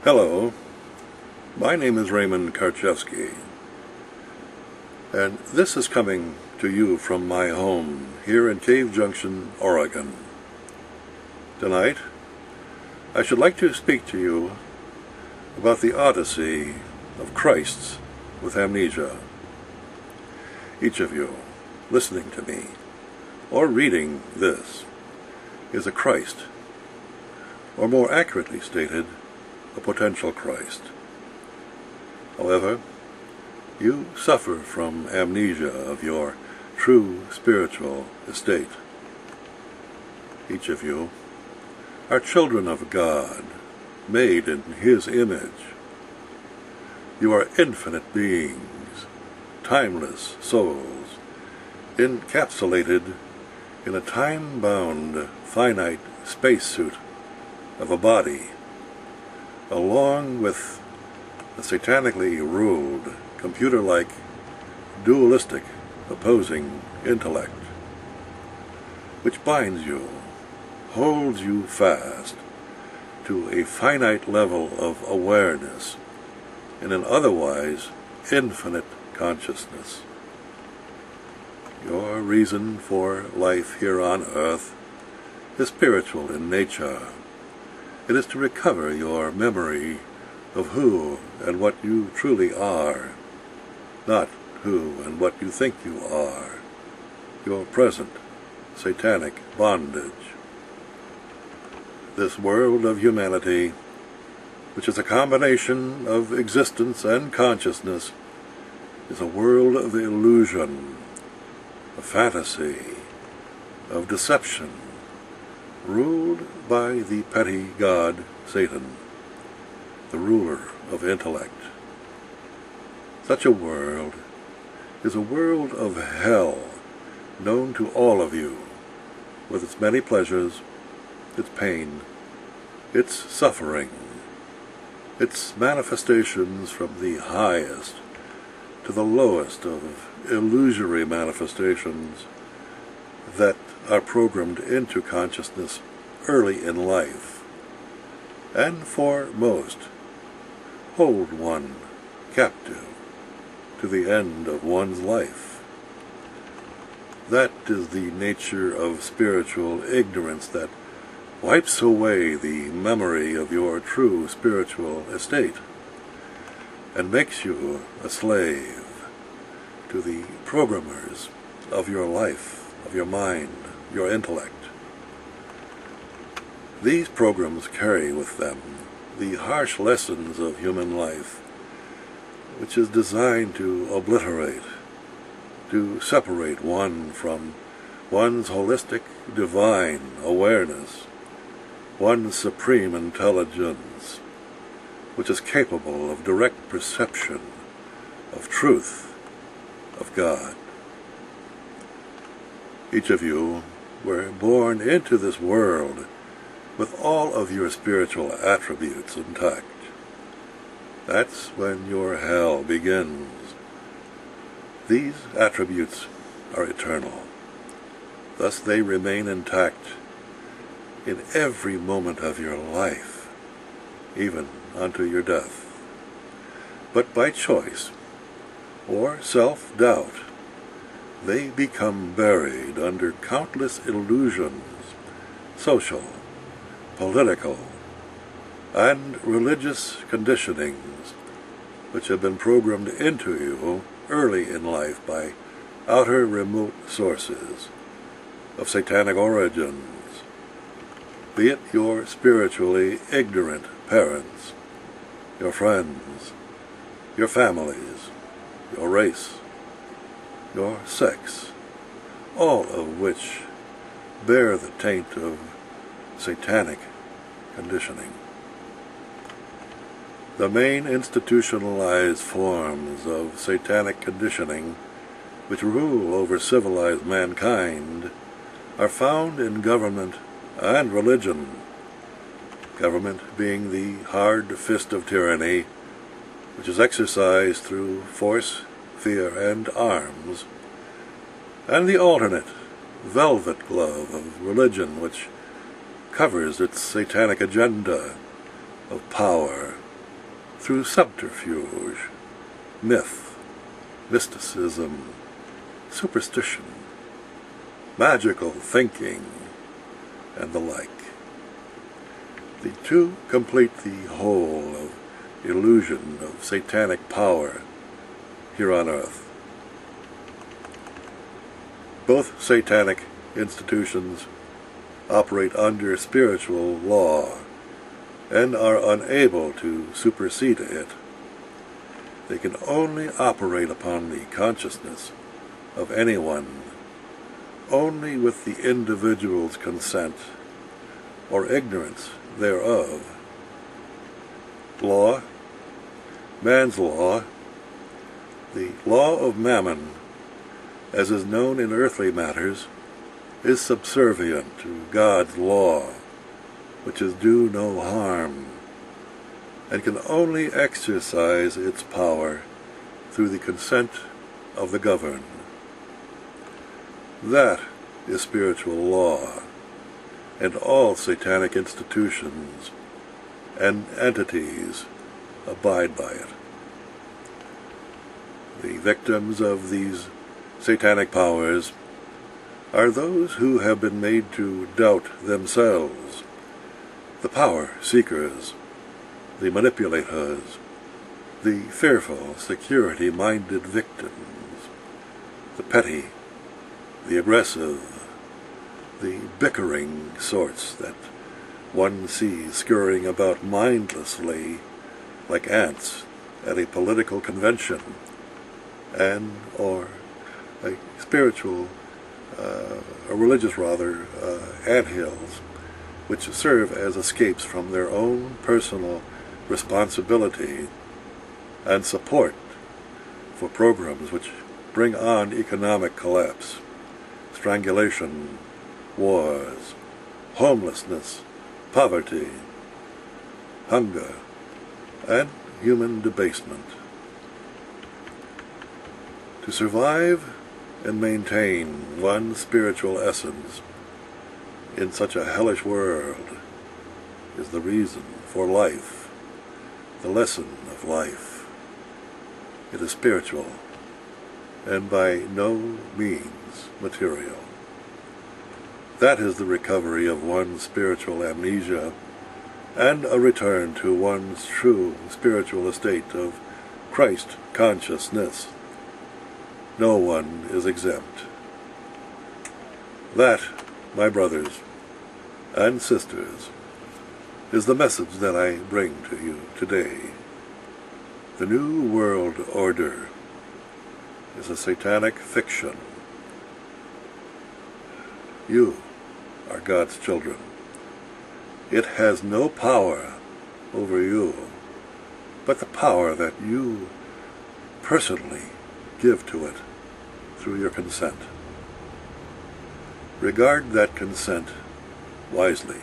Hello, my name is Raymond Karchevsky, and this is coming to you from my home here in Cave Junction, Oregon. Tonight, I should like to speak to you about the Odyssey of Christs with Amnesia. Each of you listening to me or reading this is a Christ, or more accurately stated, a potential Christ. However, you suffer from amnesia of your true spiritual estate. Each of you are children of God, made in His image. You are infinite beings, timeless souls, encapsulated in a time-bound, finite spacesuit of a body, along with a satanically ruled, computer-like, dualistic, opposing intellect, which binds you, holds you fast to a finite level of awareness in an otherwise infinite consciousness. Your reason for life here on earth is spiritual in nature. It is to recover your memory of who and what you truly are, not who and what you think you are, your present satanic bondage. This world of humanity, which is a combination of existence and consciousness, is a world of illusion, of fantasy, of deception, ruled by the petty god Satan, the ruler of intellect. Such a world is a world of hell known to all of you, with its many pleasures, its pain, its suffering, its manifestations from the highest to the lowest of illusory manifestations that are programmed into consciousness early in life, and for most hold one captive to the end of one's life. That is the nature of spiritual ignorance that wipes away the memory of your true spiritual estate and makes you a slave to the programmers of your life, of your mind, your intellect. These programs carry with them the harsh lessons of human life, which is designed to obliterate, to separate one from one's holistic divine awareness, one's supreme intelligence, which is capable of direct perception of truth, of God. Each of you were born into this world with all of your spiritual attributes intact. That's when your hell begins. These attributes are eternal. Thus they remain intact in every moment of your life, even unto your death. But by choice or self-doubt, they become buried under countless illusions, social, political, and religious conditionings, which have been programmed into you early in life by outer remote sources of satanic origins, be it your spiritually ignorant parents, your friends, your families, your race, your sex, all of which bear the taint of satanic conditioning. The main institutionalized forms of satanic conditioning which rule over civilized mankind are found in government and religion, government being the hard fist of tyranny, which is exercised through force, fear, and arms, and the alternate, velvet glove of religion, which covers its satanic agenda of power, through subterfuge, myth, mysticism, superstition, magical thinking, and the like. To complete the whole of illusion of satanic power here on earth. Both satanic institutions operate under spiritual law and are unable to supersede it. They can only operate upon the consciousness of anyone only with the individual's consent or ignorance thereof. Law, man's law, the law of mammon, as is known in earthly matters, is subservient to God's law, which is do no harm, and can only exercise its power through the consent of the governed. That is spiritual law, and all satanic institutions and entities abide by it. The victims of these satanic powers are those who have been made to doubt themselves, the power seekers, the manipulators, the fearful, security-minded victims, the petty, the aggressive, the bickering sorts that one sees scurrying about mindlessly like ants at a political convention and or a spiritual, or religious rather, anthills, which serve as escapes from their own personal responsibility and support for programs which bring on economic collapse, strangulation, wars, homelessness, poverty, hunger, and human debasement. To survive and maintain one spiritual essence in such a hellish world is the reason for life, the lesson of life. It is spiritual, and by no means material. That is the recovery of one's spiritual amnesia, and a return to one's true spiritual estate of Christ consciousness. No one is exempt. That, my brothers and sisters, is the message that I bring to you today. The New World Order is a satanic fiction. You are God's children. It has no power over you, but the power that you personally give to it through your consent. Regard that consent wisely.